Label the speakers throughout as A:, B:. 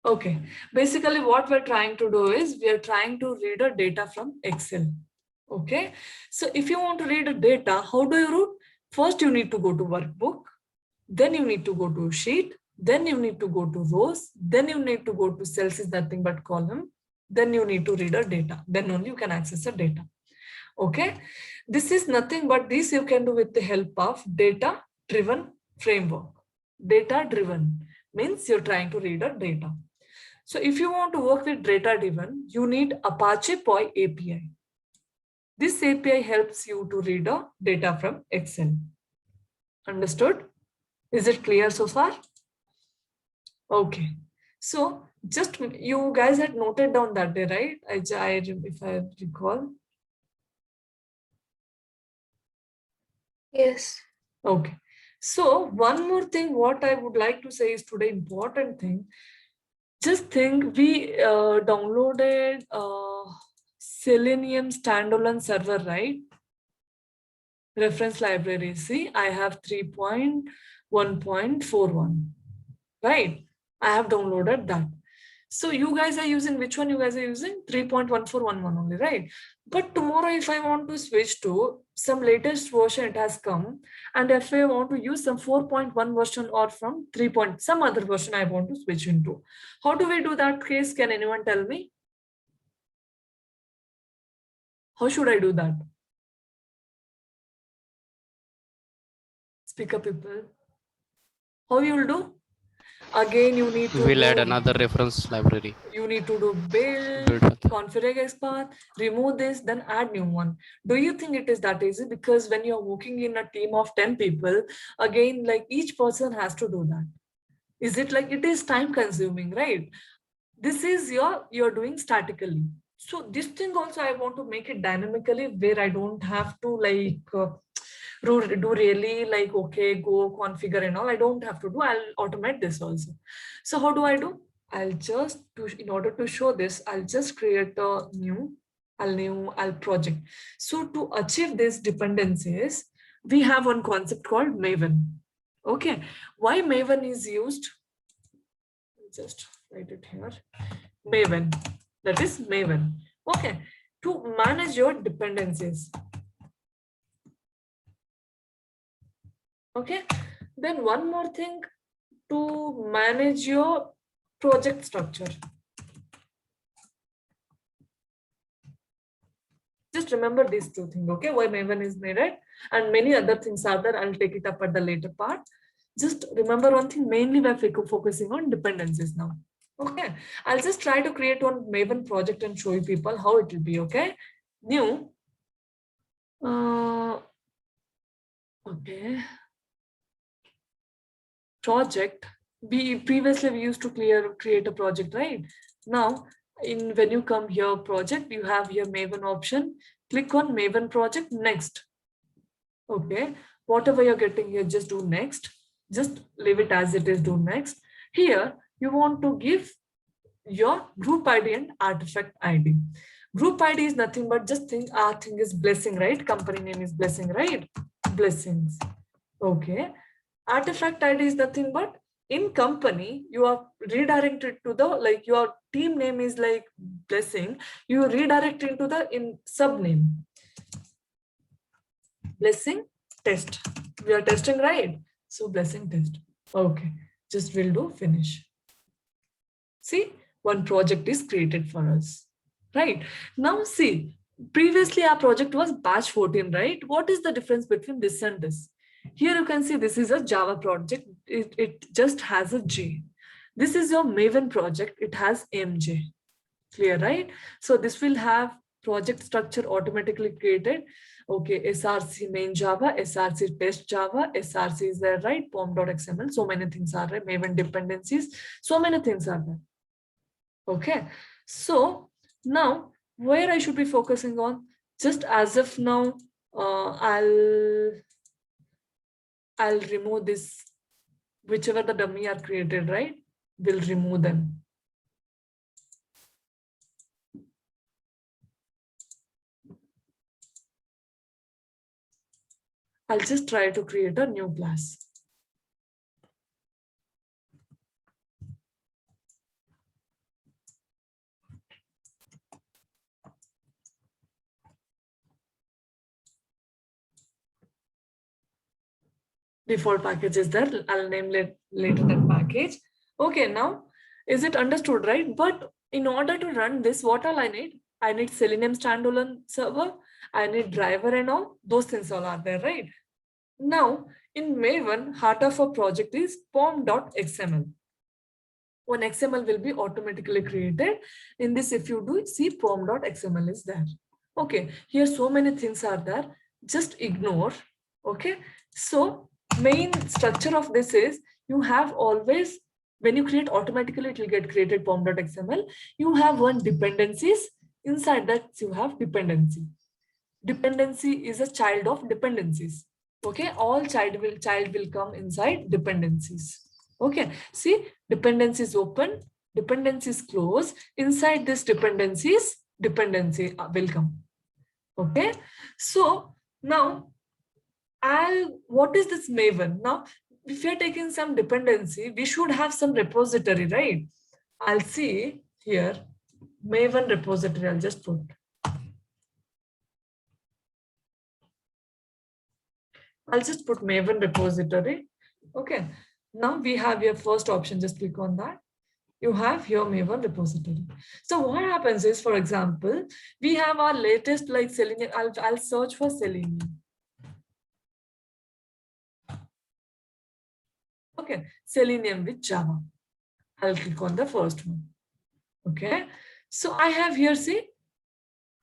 A: Okay, basically what we're trying to do is we are trying to read a data from Excel. Okay, so if you want to read a data, how do you root? First, you need to go to workbook, then you need to go to sheet, then you need to go to rows, then you need to go to cells is nothing but column, then you need to read a data, then only you can access the data. Okay, this is nothing but this you can do with the help of data driven framework. Data driven means you're trying to read a data. So if you want to work with data driven, you need Apache Poi API. This API helps you to read a data from Excel. Understood? Is it clear so far? Okay. So just you guys had noted down that day, right? If I recall.
B: Yes.
A: Okay. So one more thing, what I would like to say is today important thing. Just think we downloaded Selenium standalone server, right? Reference library. See, I have 3.1.41, right? I have downloaded that. So you guys are using which one? You guys are using 3.1411 only, right? But tomorrow, if I want to switch to some latest version, it has come. And if I want to use some 4.1 version or from 3. Some other version I want to switch into. How do we do that case? Can anyone tell me? How should I do that? Speak up, people. How you will do? Again, you need to
C: We'll add
A: do
C: another reference library.
A: you need to do build,
C: Build.
A: configure XPath, remove this, then add new one. Do you think it is that easy? Because when you're working in a team of 10 people, again, like each person has to do that. Is it like it is time consuming, right? This is you're doing statically. So this thing also I want to make it dynamically where I don't have to like do really like, okay, go configure and all. I don't have to do, I'll automate this also. So how do I do? I'll just in order to show this, I'll just create a I'll project. So to achieve these dependencies, we have one concept called Maven. Okay, why Maven is used? Just write it here. Maven. That is Maven. Okay, to manage your dependencies. Okay, then one more thing, to manage your project structure. Just remember these two things, okay? Why Maven is needed, and many other things are there. I'll take it up at the later part. Just remember one thing, mainly we're focusing on dependencies now. Okay, I'll just try to create one Maven project and show you people how it will be, okay? New. Okay. Project. We previously used to create a project, right? Now, when you come here, project, you have your Maven option. Click on Maven project, next. Okay, whatever you're getting here, just do next. Just leave it as it is, do next. Here, you want to give your group ID and artifact ID. Group ID is nothing but just think our thing is blessing, right? Company name is blessing, right? Blessings. Okay. Artifact ID is nothing but in company, you are redirected to the, like your team name is like blessing, you redirect into the in sub name. Blessing test. We are testing, right? So blessing test. Okay. Just will do finish. See, one project is created for us, right? Now see, previously our project was batch 14, right? What is the difference between this and this? Here you can see this is a Java project. It just has a J. This is your Maven project. It has MJ. Clear, right? So this will have project structure automatically created. Okay, SRC main Java, SRC test Java, SRC is there, right? POM.xml. So many things are there. Maven dependencies. So many things are there. Okay, so now where I should be focusing on, just as of now, I'll remove this, whichever the dummy are created, right? We'll remove them. I'll just try to create a new class. Default package is there. I'll name later that package. Okay, now is it understood, right? But in order to run this, what all I need? I need Selenium standalone server. I need driver and all. Those things all are there, right? Now, in Maven, heart of our project is pom.xml. One XML will be automatically created. In this, if you do see pom.xml is there. Okay, here so many things are there. Just ignore. Okay, so main structure of this is you have always, when you create automatically, it will get created pom.xml. You have one dependencies. Inside that, you have dependency. Dependency is a child of dependencies. Okay, all child will come inside dependencies. Okay, see, dependencies open, dependencies close. Inside this dependencies, dependency will come. Okay, so now what is this Maven? Now, if you're taking some dependency, we should have some repository, right? I'll see here, Maven repository, I'll just put. I'll just put Maven repository. Okay, now we have your first option, just click on that. You have your Maven repository. So what happens is, for example, we have our latest like Selenium. I'll search for Selenium. Okay, Selenium with Java. I'll click on the first one. Okay, so I have here, see,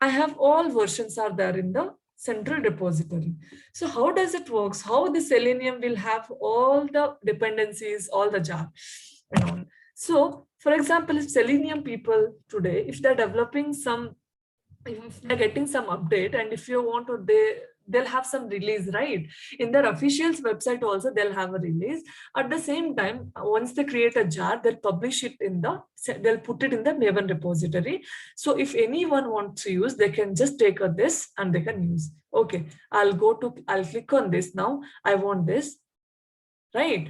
A: I have all versions are there in the central repository. So how does it works? How the Selenium will have all the dependencies, all the jar and all. So for example, if Selenium people today, if they're developing some, if they're getting some update, and if you want to, they'll have some release, right? In their officials website also, they'll have a release. At the same time, once they create a jar, they'll publish it they'll put it in the Maven repository. So if anyone wants to use, they can just take this and they can use. Okay, I'll click on this now. I want this, right?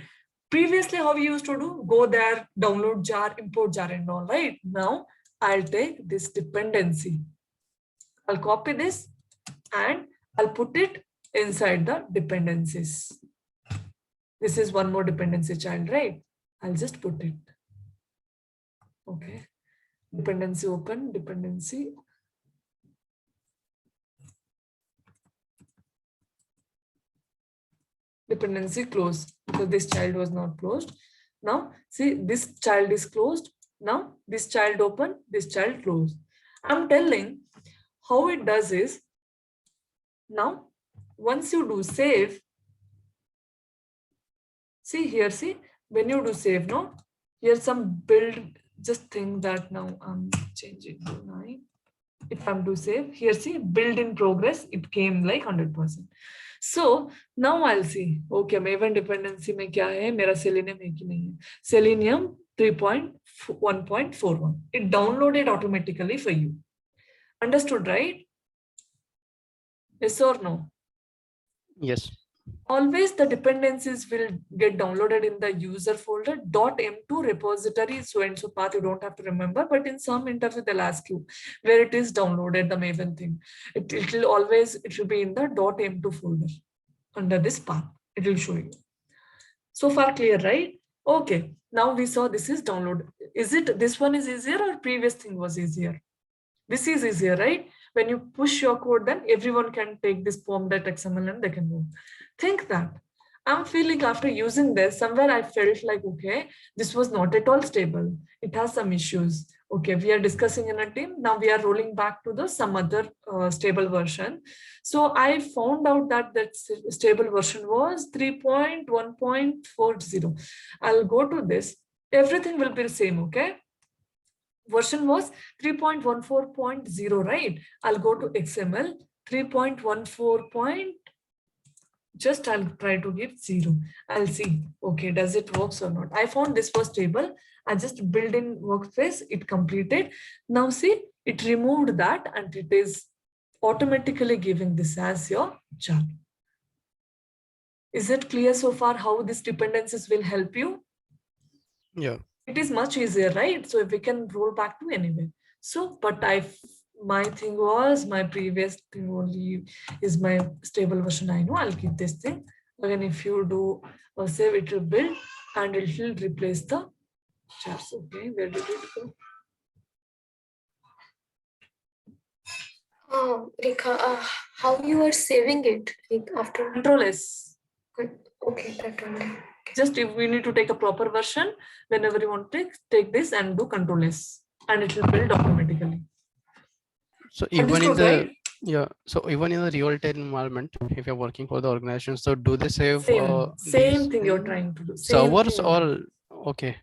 A: Previously, how we used to do, go there, download jar, import jar and all, right? Now I'll take this dependency. I'll copy this and I'll put it inside the dependencies. This is one more dependency child, right? I'll just put it. Okay. Dependency open, dependency. Dependency closed because this child was not closed. Now, see, this child is closed. Now, this child open, this child closed. I'm telling how it does is, now, once you do save, see here, see, when you do save, no, here's some build, just think that now I'm changing to 9. If I'm to save, here, see, build in progress, it came like 100%. So now I'll see, okay, Maven dependency mein kya hai, mera Selenium hai ki nahi hai. Selenium 3.1.41. It downloaded automatically for you. Understood, right? Yes or no?
B: Yes.
A: Always the dependencies will get downloaded in the user folder .m2 repository, so and so path, you don't have to remember, but in some interview they'll ask you where it is downloaded, the Maven thing. It will be in the .m2 folder under this path. It will show you. So far clear, right? Okay, now we saw this is download. Is it this one is easier or previous thing was easier? This is easier, right? When you push your code, then everyone can take this pom.xml and they can move. Think that. I'm feeling after using this, somewhere I felt like, okay, this was not at all stable. It has some issues. Okay, we are discussing in a team. Now we are rolling back to some other stable version. So I found out that stable version was 3.1.40. I'll go to this. Everything will be the same, okay? Version was 3.14.0, right? I'll go to XML 3.14. Just I'll try to give 0. I'll see, okay, does it works or not? I found this was stable. I just built in workspace, it completed. Now see, it removed that and it is automatically giving this as your jar. Is it clear so far how these dependencies will help you?
B: Yeah.
A: It is much easier, right? So if we can roll back to anyway. So, but my previous thing only is my stable version. I know I'll keep this thing. Again, if you do a save, it will build and it will replace the jars. Okay, where did it go?
C: Rekha, how you are saving it? Like after
A: Control S.
C: okay, that only.
A: Just if we need to take a proper version, whenever you want to take this and do Control S, and it will build automatically.
B: So even in
A: Understood,
B: the
A: right?
B: yeah, so even in the real-time environment, if you're working for the organization, so do they save
A: Same
B: these
A: thing you're
B: in
A: trying to do. Same
B: servers
A: thing.
B: or okay?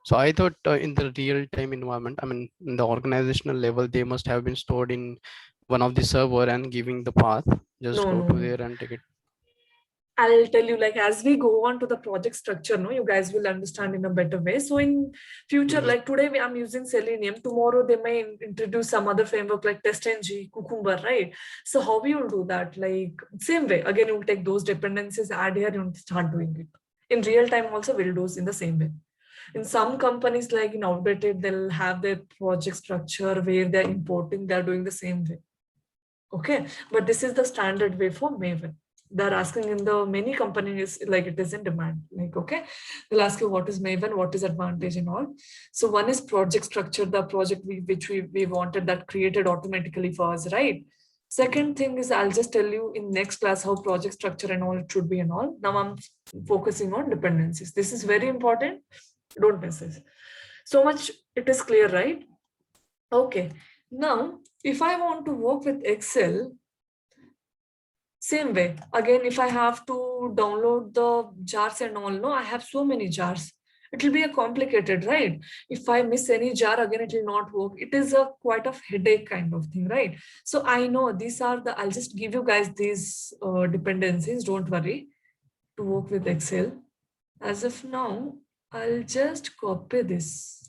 B: So I thought in the real-time environment, I mean, in the organizational level, they must have been stored in one of the server and giving the path. Just go to
A: No.
B: there and take it.
A: I'll tell you, like, as we go on to the project structure, no, you guys will understand in a better way. So in future,
B: Mhm.
A: like today I'm using Selenium. Tomorrow they may introduce some other framework like TestNG, Cucumber, right? So how we will do that? Like same way. Again, you'll take those dependencies, add here, and start doing it. In real time, also we'll do in the same way. In some companies, like in Outdated, they'll have their project structure where they're importing, they're doing the same way. Okay, but this is the standard way for Maven. They're asking in the many companies, like it is in demand. Like, okay, they'll ask you what is Maven, what is advantage and all. So one is project structure, the project which we wanted that created automatically for us, right? Second thing is I'll just tell you in next class how project structure and all it should be and all. Now I'm focusing on dependencies. This is very important. Don't miss this. So much it is clear, right? Okay. Now, if I want to work with Excel, same way. Again, if I have to download the jars and all, no, I have so many jars. It will be a complicated, right? If I miss any jar, again, it will not work. It is a quite of headache kind of thing, right? So I know these are the, I'll just give you guys these dependencies, don't worry, to work with Excel. As of now, I'll just copy this.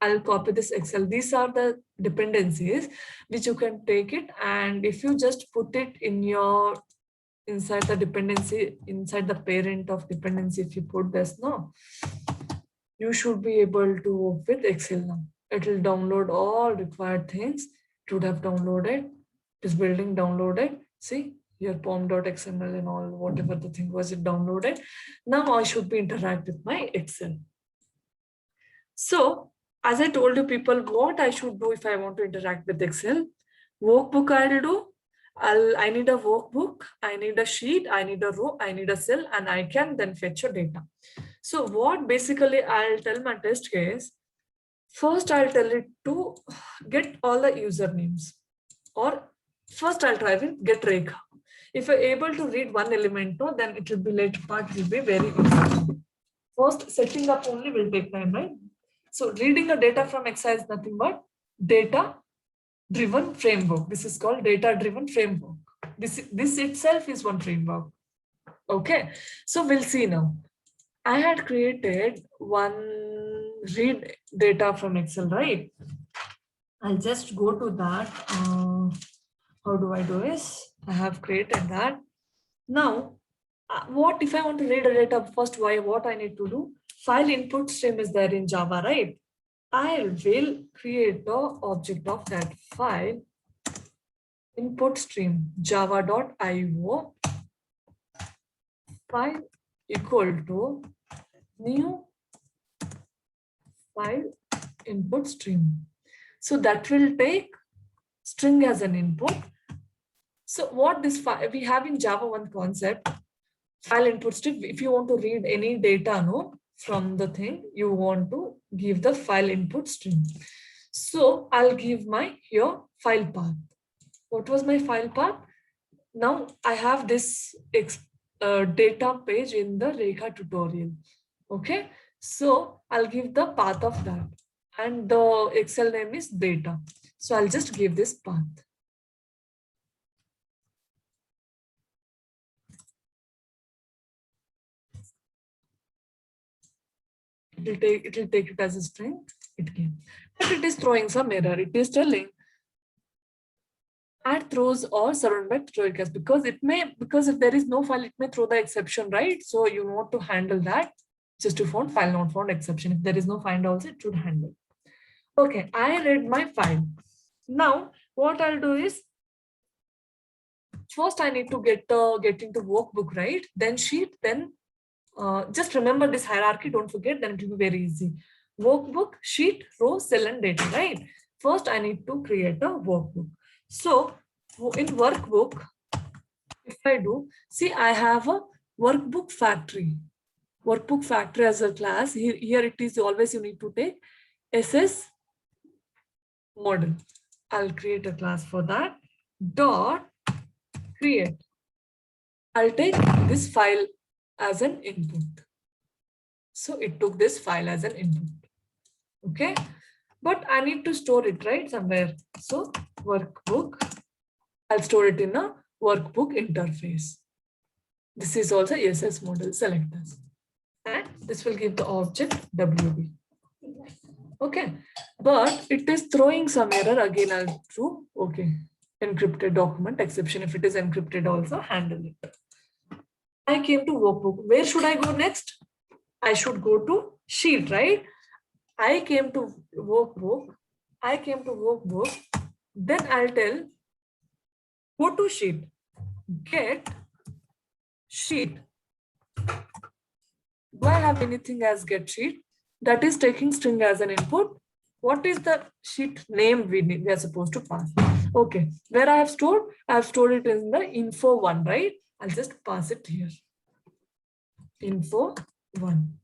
A: I'll copy this Excel. These are the dependencies which you can take it. And if you just put it in your inside the dependency, inside the parent of dependency, if you put this, no, you should be able to work with Excel now. It will download all required things. It would have downloaded. It is building downloaded. See your pom.xml and all, whatever the thing was, it downloaded. Now I should be interact with my Excel. So as I told you people, what I should do if I want to interact with Excel, workbook I'll do. I need a workbook, I need a sheet, I need a row, I need a cell, and I can then fetch your data. So what basically I'll tell my test case, first I'll tell it to get all the usernames, or first I'll try with get Rekha. If you're able to read one element, no, then it will be later part, it will be very easy. First setting up only will take time, right? So reading the data from Excel is nothing but data driven framework. This is called data driven framework. This itself is one framework. Okay, so we'll see now. I had created one read data from Excel, right? I'll just go to that. How do I do this? I have created that. Now, what if I want to read a data first? What I need to do? File input stream is there in Java, right? I will create the object of that file input stream java.io file equal to new file input stream. So that will take string as an input. So what this file, we have in Java one concept, file input stream. If you want to read any data, no, from the thing, you want to give the file input stream. So I'll give my here file path. What was my file path? Now I have this data page in the Rekha tutorial. Okay, so I'll give the path of that, and the Excel name is data. So I'll just give this path. It will take it as a string. It came, but it is throwing some error. It is telling add throws or surround by throwing because if there is no file, it may throw the exception, right? So you want to handle that. Just to found file not found exception. If there is no find also, it should handle. Okay, I read my file. Now what I'll do is first I need to get into workbook, right? Then sheet, then just remember this hierarchy, don't forget, then it will be very easy. Workbook, sheet, row, cell, and data, right? First, I need to create a workbook. So in workbook, if I do, see, I have a workbook factory. Workbook factory as a class. Here it is always you need to take SS model. I'll create a class for that. Dot create. I'll take this file as an input. So it took this file as an input. Okay. But I need to store it, right, somewhere. So workbook, I'll store it in a workbook interface. This is also ESS model. Select this. And this will give the object WB. Okay. But it is throwing some error. Again, I'll do, okay, encrypted document exception. If it is encrypted, also handle it. I came to workbook. Where should I go next? I should go to sheet, right? I came to workbook. Then I'll tell, go to sheet. Get sheet. Do I have anything as get sheet? That is taking string as an input. What is the sheet name we are supposed to pass? Okay, where I have stored it in the info one, right? I'll just pass it here. Info one.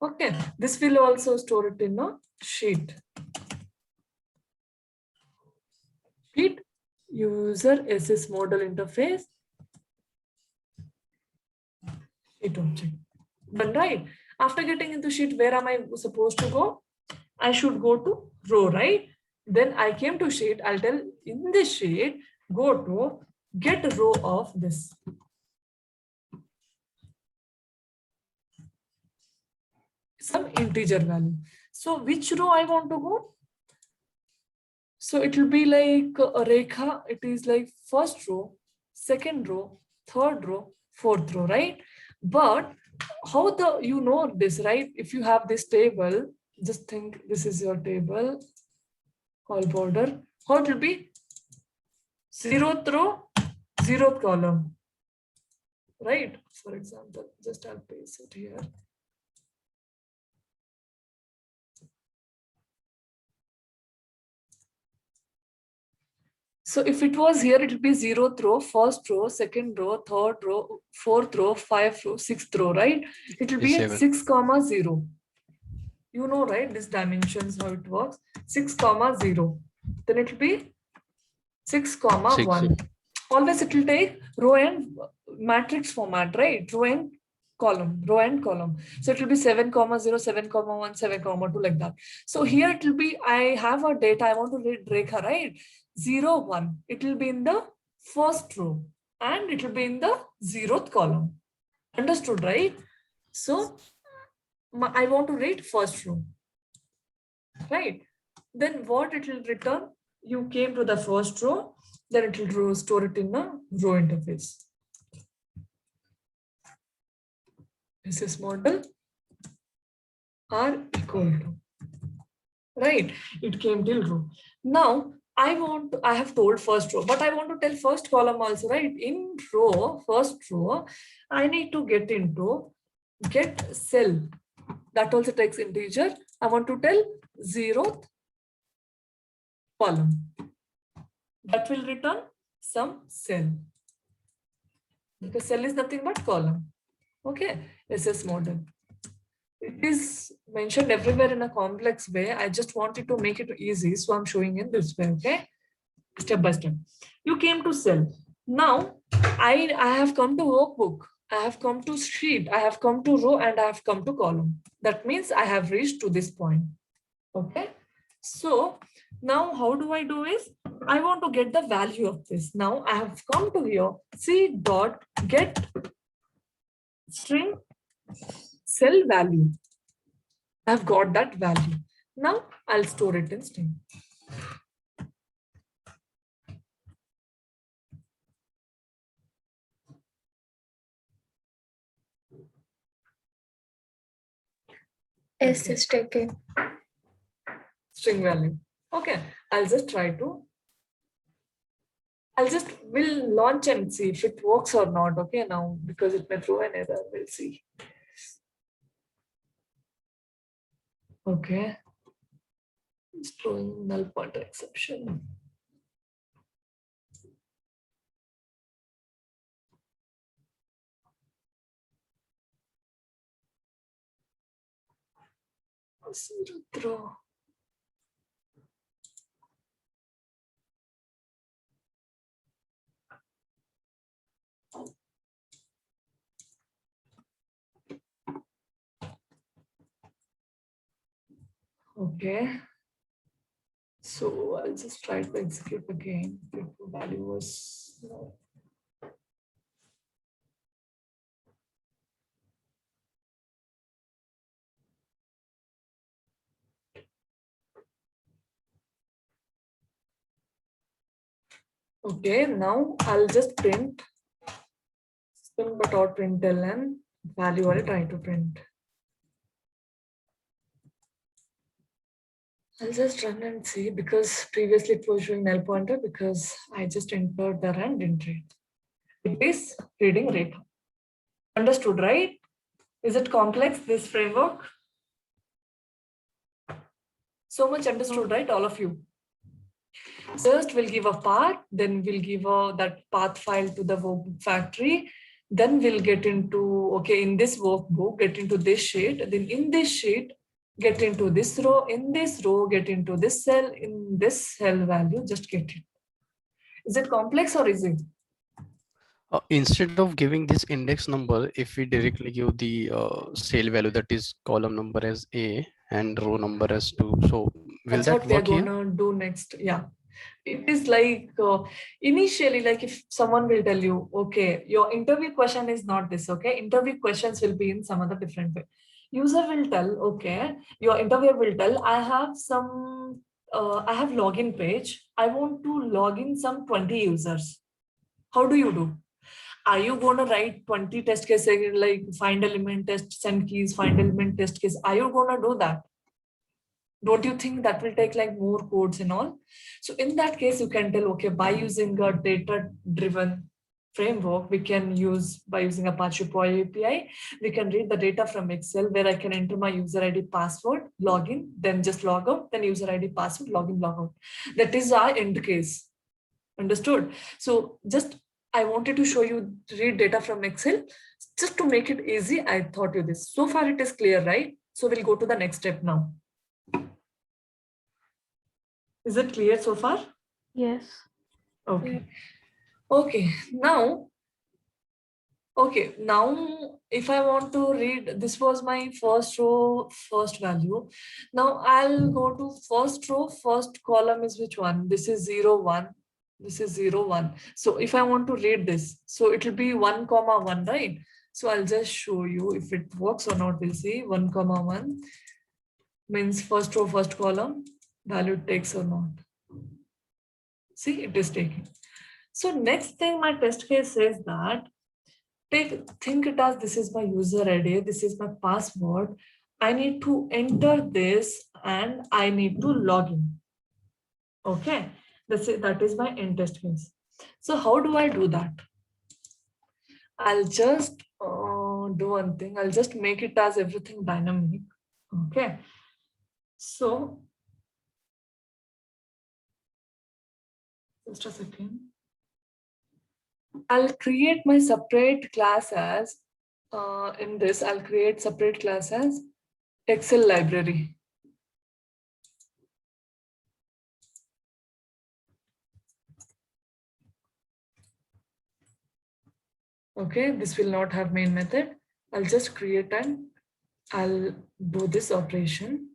A: Okay, this will also store it in a sheet. Sheet, user SS model interface, sheet object. Done, right? After getting into sheet, where am I supposed to go? I should go to row, right? Then I came to sheet. I'll tell in this sheet, go to get row of this. Some integer value. So which row I want to go? So it will be like a rekha. It is like first row, second row, third row, fourth row, right? But how you know this, right? If you have this table, just think this is your table, all border. How it will be? 0th row, 0th column, right? For example, just I'll paste it here. So if it was here, it will be 0th row, first row, second row, third row, fourth row, 5th row, 6th row, right? It will be 6, 0. You know, right? This dimensions, how it works. 6, 0. Then it will be 6, 1. Always it will take row and matrix format, right? Row and column. So it will be 7, 0, 7, 1, 7, 2, like that. So here it will be, I have a data, I want to read rekha, right? 0, 1. It will be in the first row and it will be in the 0th column. Understood, right? So I want to read first row, right? Then what it will return? You came to the first row, then it will store it in the row interface. SS model are equal to, right? It came till row. Now I have told first row, but I want to tell first column also, right? In row, first row, I need to get into get cell. That also takes integer. I want to tell 0th column. That will return some cell. Because cell is nothing but column. Okay, SS model. It is mentioned everywhere in a complex way. I just wanted to make it easy, so I'm showing in this way. Okay, step by step. You came to cell. Now I have come to workbook. I have come to sheet. I have come to row, and I have come to column. That means I have reached to this point. Okay, so now how do I do is I want to get the value of this. Now I have come to here. C dot get string cell value. I've got that value. Now I'll store it in string.
C: S is taken.
A: String value. Okay, I'll just try to we'll launch and see if it works or not. Okay, now because it may throw an error, we'll see. Okay, it's throwing null pointer exception. Zero throw. Okay. So I'll just try to execute again. If the value was no. Okay, now I'll just print system but out println value I'll try to print. I'll just run and see because previously it was showing null pointer because I just entered the and didn't read. It is reading rate. Understood, right? Is it complex, this framework? So much understood, right? All of you. First, we'll give a path, then we'll give that path file to the workbook factory. Then we'll get into, okay, in this workbook, get into this sheet. Then in this sheet, get into this row. In this row, get into this cell. In this cell value, just get it. Is it complex or is it?
B: Instead of giving this index number, if we directly give the cell value, that is column number as A and row number as 2, so will
A: That's
B: that
A: what we are
B: work here?
A: gonna do next. Yeah. It is like initially, like if someone will tell you, okay, your interview question is not this, okay, interview questions will be in some other different way. User will tell, okay, your interviewer will tell, I have some, I have login page. I want to log in some 20 users. How do you do? Are you going to write 20 test cases like find element test, send keys, find element test case? Are you going to do that? Don't you think that will take like more codes and all? So in that case, you can tell, okay, by using a data-driven framework, we can use, by using Apache POI API, we can read the data from Excel where I can enter my user ID password, login, then just log out, then user ID password, login, log out. That is our end case. Understood? So just, I wanted to show you read data from Excel just to make it easy. I thought you this. So far it is clear, right? So we'll go to the next step now. Is it clear so far?
D: Yes.
A: Okay. Okay. Now, if I want to read, this was my first row, first value. Now I'll go to first row, first column is which one? This is 0, 1. This is 0, 1. So if I want to read this, so it will be 1, 1, right? So I'll just show you if it works or not. We'll see 1, 1 means first row, first column, value takes or not. See, it is taking. So next thing my test case says that think it as this is my user ID, this is my password. I need to enter this and I need to log in. Okay, that is my end test case. So how do I do that? I'll just do one thing. I'll just make it as everything dynamic. Okay. So just a second. I'll create my separate class as in this. I'll create separate class as Excel library. Okay, this will not have main method. I'll just create and I'll do this operation.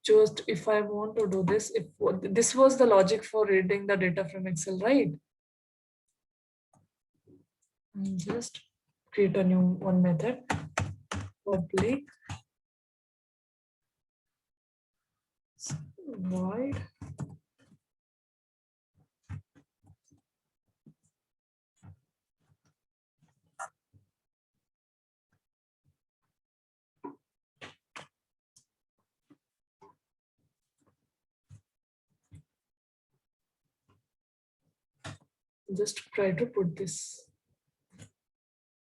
A: Just if I want to do this, if this was the logic for reading the data from Excel, right? I'll just create a new one method, public void just try to put this.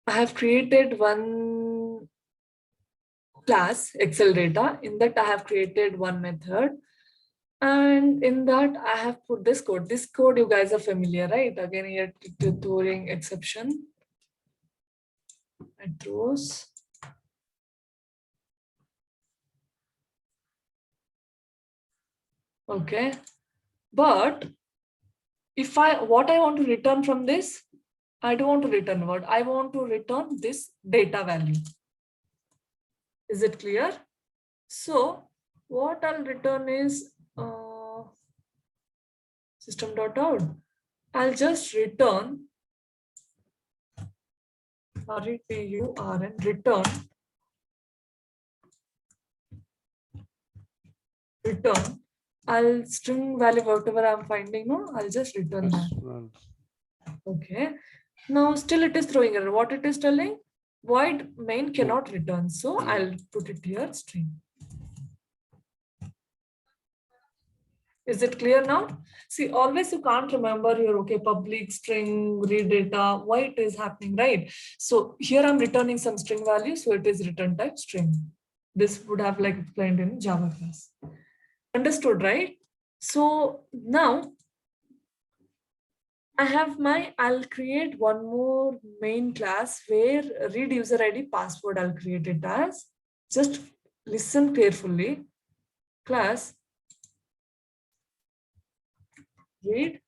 A: I have created one class Excel data. In that I have created one method. And in that I have put this code. This code you guys are familiar, right? Again here throwing exception. It throws. Okay. But if what I want to return from this, I don't want to return what? I want to return this data value. Is it clear? So what I'll return is system.out. I'll just return return I'll string value whatever I'm finding. No, I'll just return that. Okay. Now still it is throwing error. What it is telling? Void main cannot return. So I'll put it here string. Is it clear now? See, always you can't remember your public string, read data, why it is happening, right? So here I'm returning some string value, so it is return type string. This would have like explained in Java class. Understood, right? So now I'll create one more main class where read user ID password I'll create it as. Just listen carefully. Class read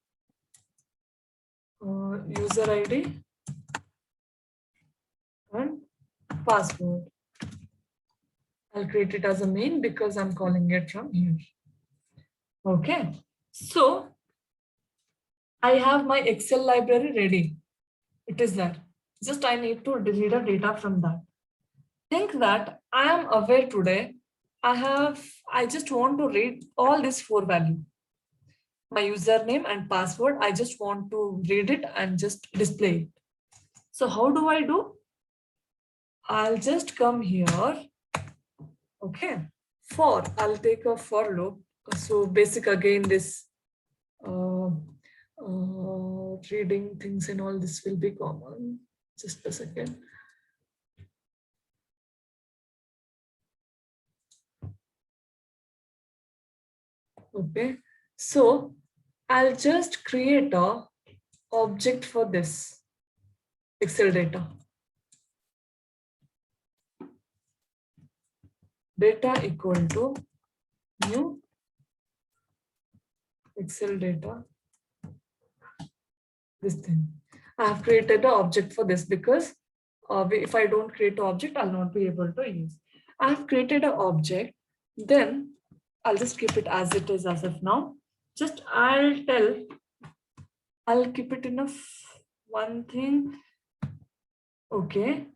A: user ID and password. I'll create it as a main because I'm calling it from here. Okay. So I have my Excel library ready. It is there. Just I need to read the data from that. Think that I am aware today. I just want to read all these 4 values. My username and password. I just want to read it and just display it. So how do I do? I'll just come here. Okay. I'll take a for loop. So basic again, this reading things and all this will be common. Just a second. Okay. So I'll just create a object for this Excel data. Data equal to new Excel data. This thing. I have created an object for this because if I don't create an object, I'll not be able to use. I have created an object. Then I'll just keep it as it is as of now. Just I'll keep it in one thing. Okay.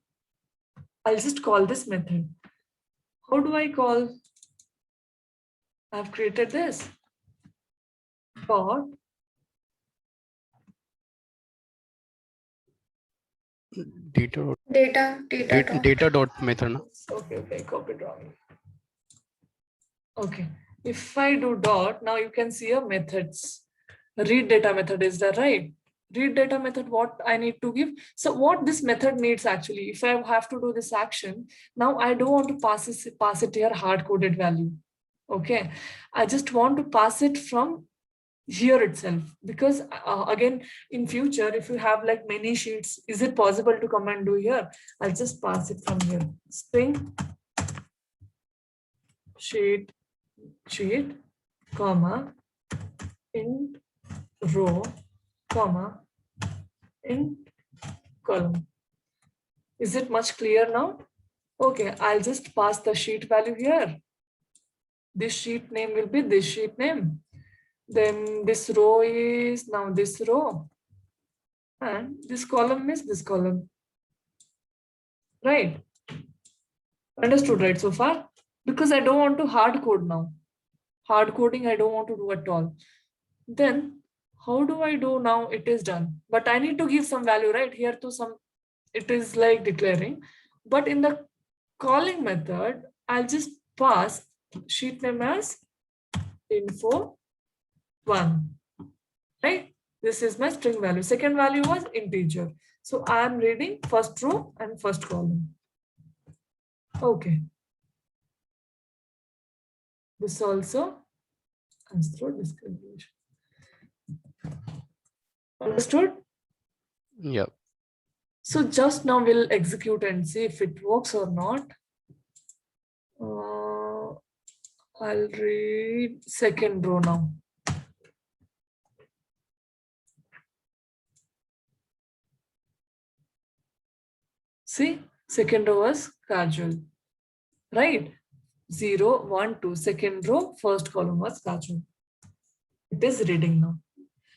A: I'll just call this method. How do I call? I've created this. Dot.
B: Data dot method. No?
A: Okay, copied wrong. Okay. If I do dot, now you can see a methods. Read data method, is that right? Read data method, what I need to give. So what this method needs actually, if I have to do this action, now I don't want to pass it here hard-coded value. Okay. I just want to pass it from here itself, because again, in future, if you have like many sheets, is it possible to come and do here? I'll just pass it from here. String sheet, comma, int row, comma, int column. Is it much clear now? Okay, I'll just pass the sheet value here. This sheet name will be this sheet name. Then this row is now this row. And this column is this column. Right? Understood, right, so far? Because I don't want to hard code now. Hard coding I don't want to do at all. Then how do I do now? It is done. But I need to give some value, right? Here to some, it is like declaring. But in the calling method, I'll just pass sheet name as info1. Right? This is my string value. Second value was integer. So I am reading first row and first column. Okay. This also comes through discrimination. Understood?
B: Yeah.
A: So just now we'll execute and see if it works or not. I'll read second row now. See, second row was casual, right? 0, 1, 2, second row, first column was casual. It is reading now.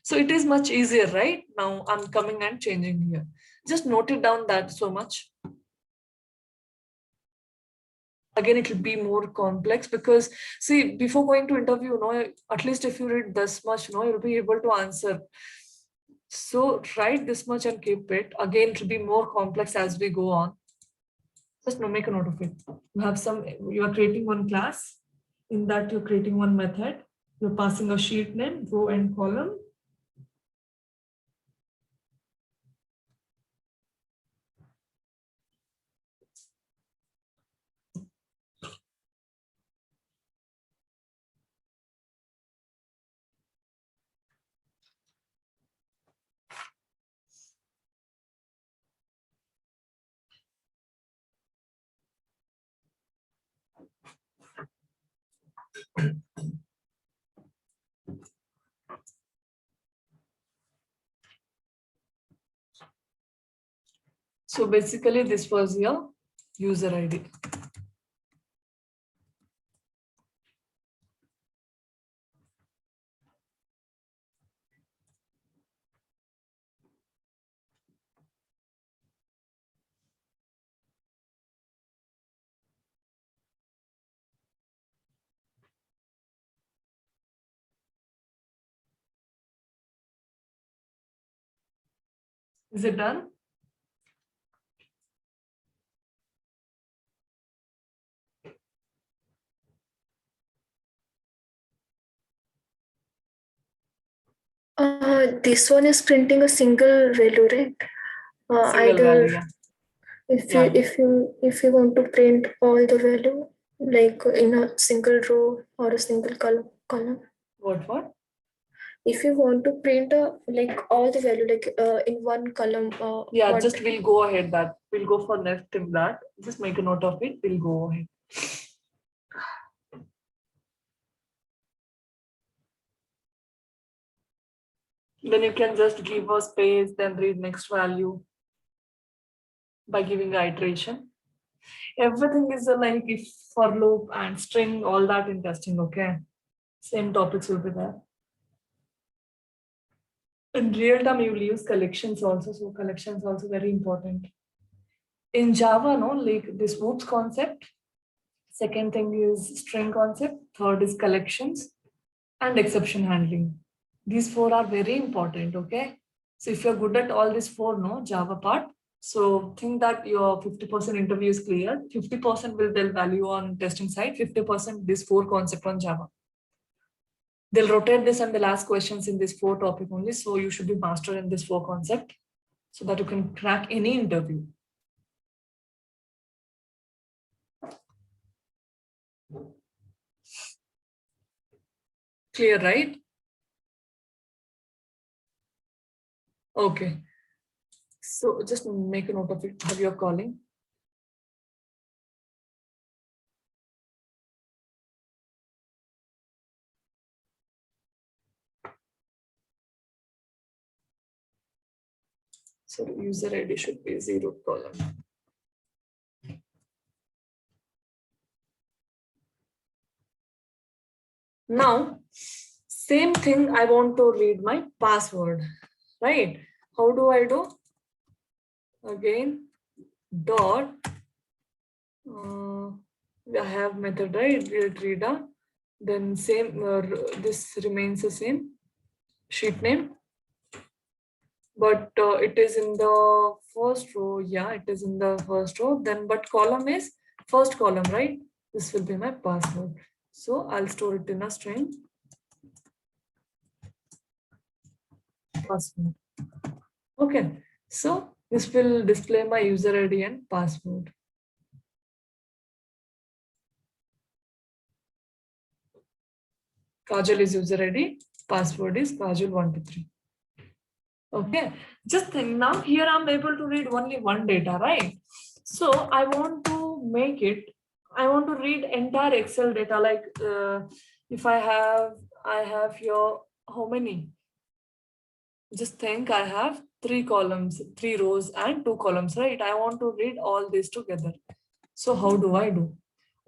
A: So it is much easier, right? Now I'm coming and changing here. Just note it down that so much. Again, it will be more complex because see, before going to interview, at least if you read this much, you'll be able to answer. So write this much and keep it. Again, it will be more complex as we go on. Just make a note of it. You are creating one class. In that, you're creating one method. You're passing a sheet name, row and column. So basically, this was your user ID. Is it done?
C: This one is printing a single value, right?
A: Single
C: Either
A: value, yeah.
C: if you want to print all the value like in a single row or a single column.
A: What?
C: If you want to print like all the value like in one column.
A: Yeah, just we'll go ahead that. We'll go for next in that. Just make a note of it. We'll go ahead. Then you can just give a space, then read next value by giving an iteration. Everything is like if for loop and string, all that in testing, okay? Same topics will be there. In real time, you will use collections also. So collections also very important. In Java, like this whoops concept. Second thing is string concept. Third is collections and exception handling. These four are very important, okay? So if you're good at all these four, Java part, so think that your 50% interview is clear. 50% will they'll value on testing side, 50% this four concept on Java. They'll rotate this and they'll ask questions in this four topic only. So you should be master in this four concept so that you can crack any interview. Clear, right? Okay. So just make a note of it, how you're calling. So user ID should be 0 column. Now, same thing, I want to read my password, right? How do I do? Again, dot, I have method, right? Reader, then same, this remains the same, sheet name. But it is in the first row. Yeah, it is in the first row. Then, but column is first column, right? This will be my password. So I'll store it in a string. password. Okay, so this will display my user ID and password. Kajal is user ID, password is Kajal123. Okay, just think now here I'm able to read only one data, right? So I want to make it, I want to read entire Excel data. Like if I have here, how many? Just think I have 3 columns, 3 rows and 2 columns, right? I want to read all this together. So how do I do?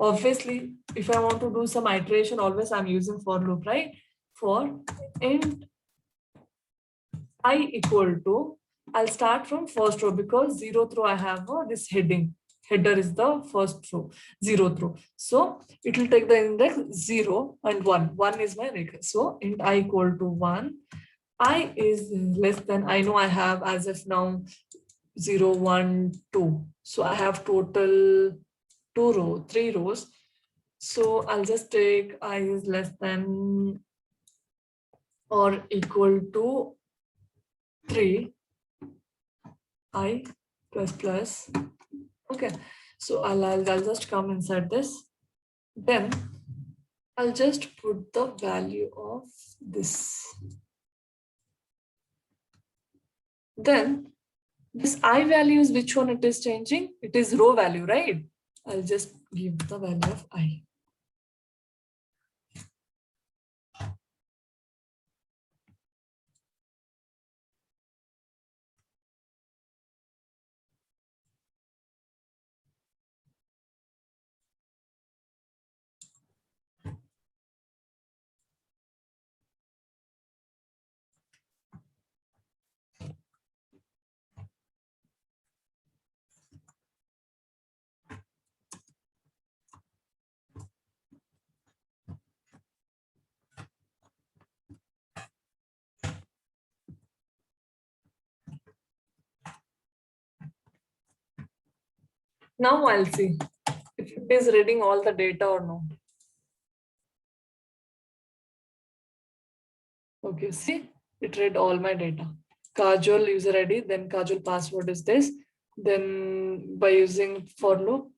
A: Obviously, if I want to do some iteration, always I'm using for loop, right? For int I equal to, I'll start from first row because 0th row I have this heading. Header is the first row, 0th row. So it will take the index 0 and 1. 1 is my record. So int I equal to 1. I is less than, I know I have as of now 0, 1, 2. So I have total 3 rows. So I'll just take I is less than or equal to 3 I plus. Okay, so I'll just come inside this. Then I'll just put the value of this. Then this I value is which one it is changing? It is row value, right? I'll just give the value of I. Now I'll see if it is reading all the data or no. Okay, see, it read all my data. Kajal user ID, then Kajal password is this. Then by using for loop,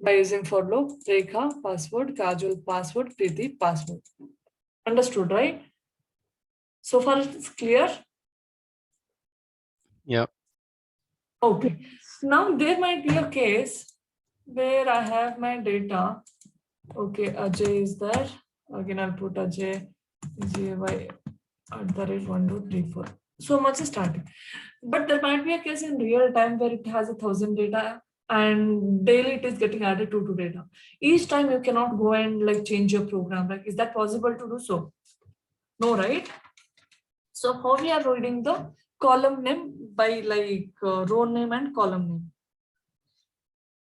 A: Rekha password, Kajal password, Preeti password. Understood, right? So far it's clear?
B: Yeah.
A: Okay. Now there might be a case where I have my data. Okay, Ajay is there. Again, I'll put Ajay GY@1, 2, 3, 4. So much is starting. But there might be a case in real time where it has 1,000 data and daily it is getting added to data. Each time you cannot go and like change your program. Like, is that possible to do so? No, right? So how we are reading the column name by like row name and column name?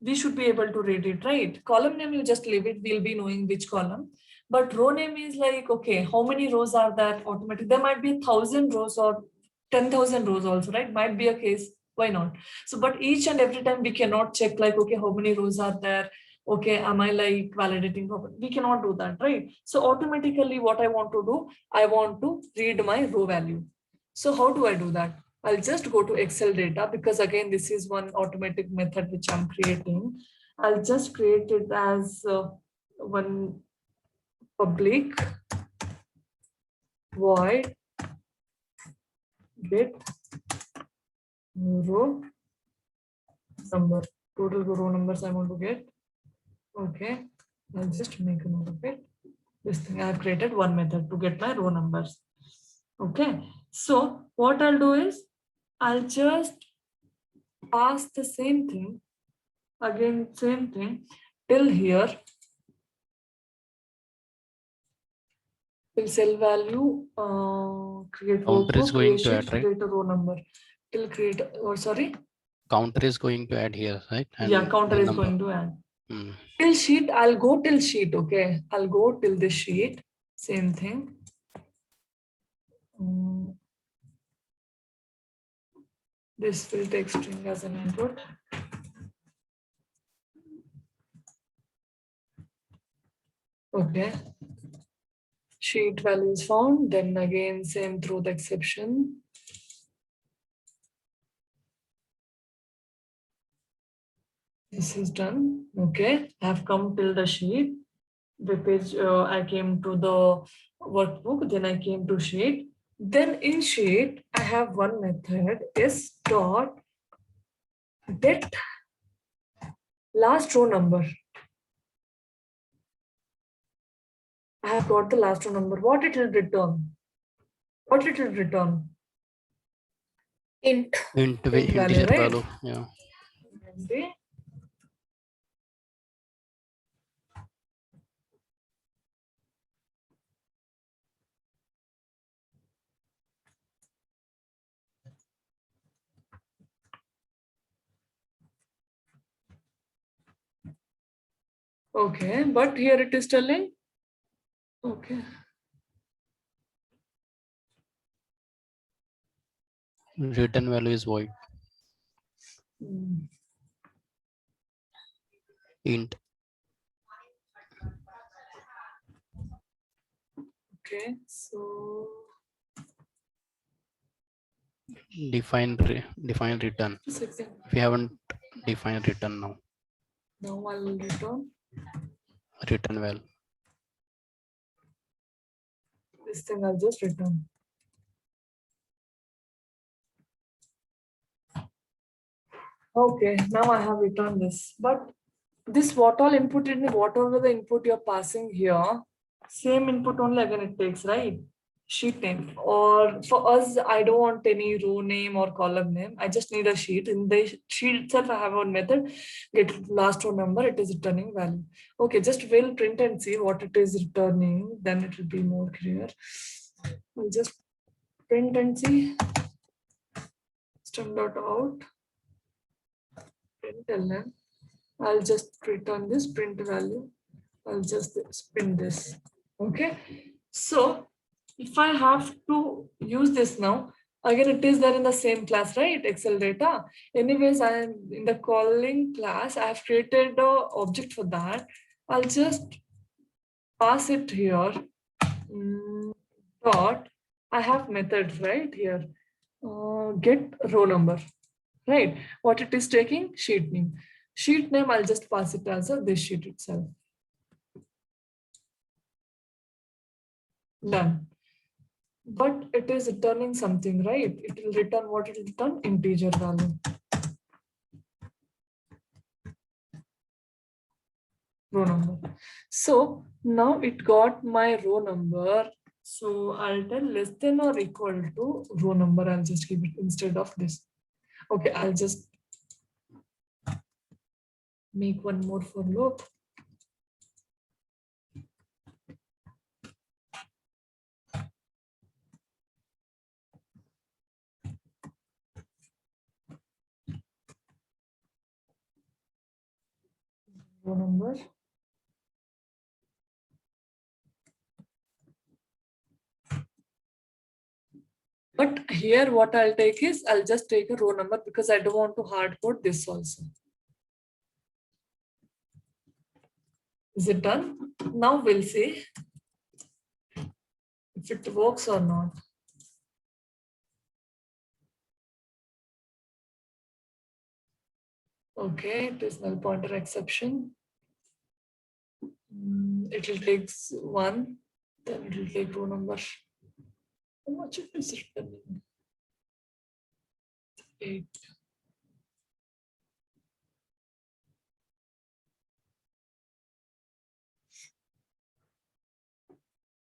A: We should be able to read it, right? Column name, you just leave it. We'll be knowing which column. But row name is like, okay, how many rows are that automatic? There might be 1,000 rows or 10,000 rows also, right? Might be a case. Why not? So, but each and every time we cannot check like, okay, how many rows are there? Okay, am I like validating properly? We cannot do that, right? So automatically what I want to do, I want to read my row value. So how do I do that? I'll just go to Excel data because again, this is one automatic method which I'm creating. I'll just create it as one public void get row number. Total row numbers I want to get. Okay, I'll just make a note of it. This thing I have created one method to get my row numbers. Okay, so what I'll do is I'll just pass the same thing again, same thing till here, till cell value, create
B: Counter is
A: workbook,
B: going to
A: create
B: add,
A: sheet,
B: right?
A: create a row number, till create, or sorry,
B: Counter is going to add here, right? And
A: yeah, counter
B: the
A: is
B: number.
A: going to add.
B: Hmm.
A: Till sheet, I'll go till sheet, okay, I'll go till the sheet, same thing. This will take string as an input. Okay. sheet value is found. Then again, same throw the exception. This is done. Okay, I have come till the sheet. The page, I came to the workbook, then I came to sheet. Then in sheet, I have one method is dot get last row number. I have got the last row number. What it will return? What it will return?
C: Int.
A: Value,
B: integer
A: right?
B: value. Yeah.
A: Okay. Okay, but here it is telling. Okay.
B: Return value is void. Int.
A: Okay, so
B: Define return.
A: just a second.
B: We haven't defined return now.
A: Now I'll return
B: Return value.
A: this thing. I'll just return. Okay, now I have returned this. But this what all input in whatever the input you're passing here, same input only again it takes, right? Sheet name. Or for us, I don't want any row name or column name. I just need a sheet. In the sheet itself, I have one method, get last row number, it is returning value. Okay, just we'll print and see what it is returning, then it will be more clear. We'll just print and see. System.out. Println. I'll just return this print value. I'll just spin this. Okay. So if I have to use this now, again, it is there in the same class, right? Excel data. Anyways, I am in the calling class. I have created an object for that. I'll just pass it here. Dot. I have methods right here. Get row number. Right. What it is taking? Sheet name. Sheet name, I'll just pass it as this sheet itself. Done. But it is returning something, right? It will return what it will return? Integer value. Row number. So now it got my row number. So I'll tell less than or equal to row number. I'll just give it instead of this. Okay, I'll just make one more for loop. Row number. But here what I'll take is I'll just take a row number because I don't want to hard code this also. Is it done? Now we'll see if it works or not. Okay, it is null pointer exception. It will take one, then it will take row number. How much it is returning? 8.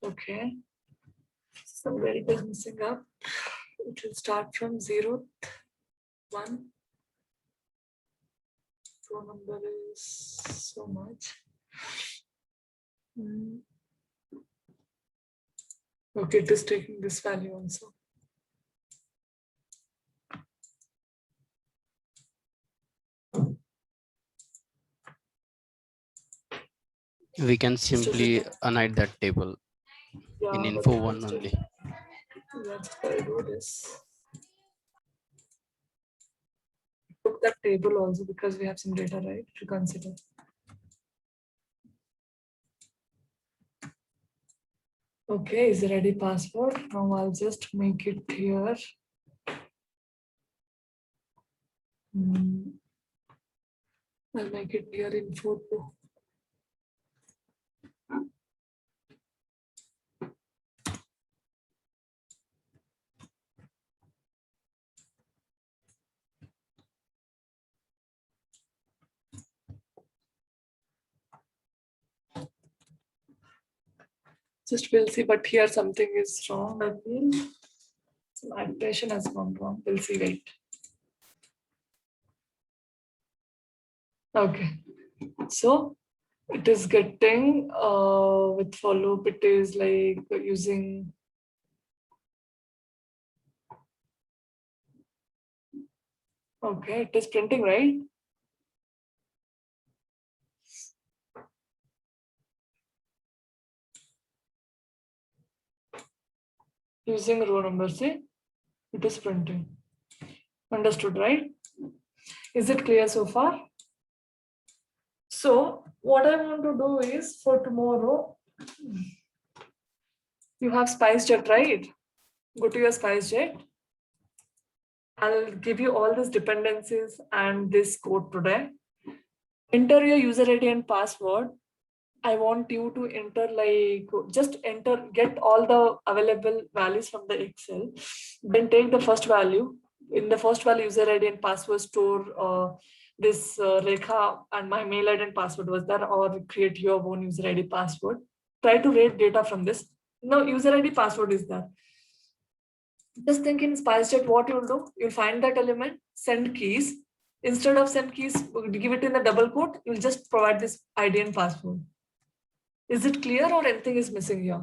A: Okay. Somewhere it is missing up. It will start from 0, 1. Row number is so much. Okay, it is taking this value also.
B: We can simply unhide that table in info one only.
A: Let's do this. Took that table also because we have some data, right, to consider. Okay, is ready password. Now I'll just make it here. I'll make it here in photo. Just we'll see, but here something is wrong. I feel some iteration has gone wrong. We'll see. Wait. Okay. So it is getting with for loop. It is like using. Okay, it is printing, right? Using row number, see, it is printing. Understood, right? Is it clear so far? So what I want to do is for tomorrow, you have SpiceJet, right? Go to your SpiceJet. I'll give you all these dependencies and this code today. Enter your user ID and password. I want you to enter just enter, get all the available values from the Excel. Then take the first value. In the first value, user ID and password, store this Rekha and my mail ID and password was there, or create your own user ID password. Try to read data from this. Now user ID password is there. Just think in SpiceJet, what you'll do, you'll find that element, send keys. Instead of send keys, give it in the double quote, you'll just provide this ID and password. Is it clear or anything is missing here?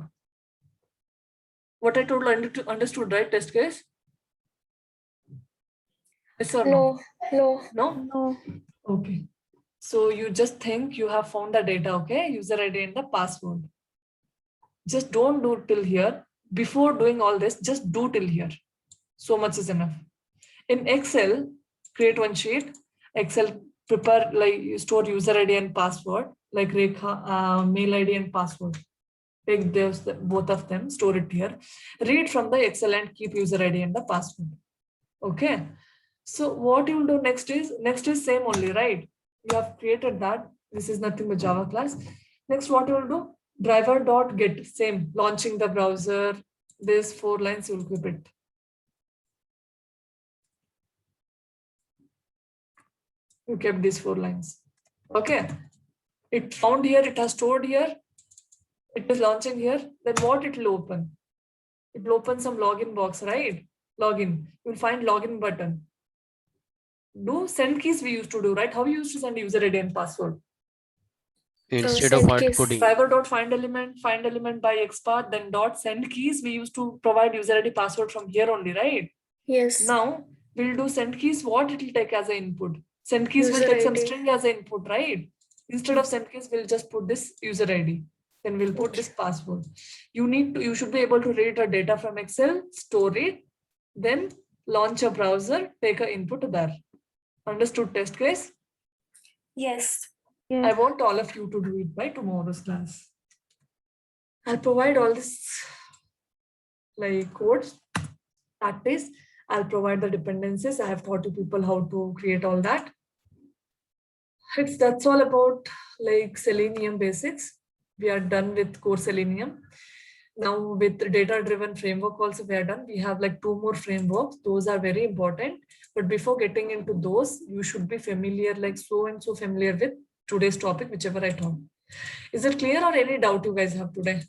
A: What I told you understood, right? Test case? Yes or no?
C: No.
A: No? Okay. So you just think you have found the data, okay? User ID and the password. Just don't do till here. Before doing all this, just do till here. So much is enough. In Excel, create one sheet. Excel, prepare, like store user ID and password, like Rekha, mail ID and password. Take those, both of them, store it here. Read from the Excel and keep user ID and the password. Okay. So what you will do next is same only, right? You have created that. This is nothing but Java class. Next, what you will do? Driver.get, same, launching the browser. These 4 lines you will keep it. You kept these 4 lines. Okay. It found here, it has stored here. It is launching here. Then what it will open? It will open some login box, right? Login. You will find login button. Do send keys we used to do, right? How we used to send user ID and password?
B: Instead of hard coding.
A: Driver.find element by XPath, then dot send keys. We used to provide user ID password from here only, right?
C: Yes.
A: Now we'll do send keys. What it will take as an input? Send keys will take some string as an input, right? Instead of send keys, we'll just put this user ID. Then we'll put this password. You should be able to read the data from Excel, store it, then launch a browser, take an input there. Understood test case?
C: Yes.
A: I want all of you to do it by tomorrow's class. I'll provide all this like codes. That is, I'll provide the dependencies. I have taught you people how to create all that. That's all about like Selenium basics. We are done with core Selenium. Now with data-driven framework also we are done. We have like 2 more frameworks. Those are very important. But before getting into those, you should be familiar, like so and so familiar with today's topic, whichever I taught. Is it clear or any doubt you guys have today?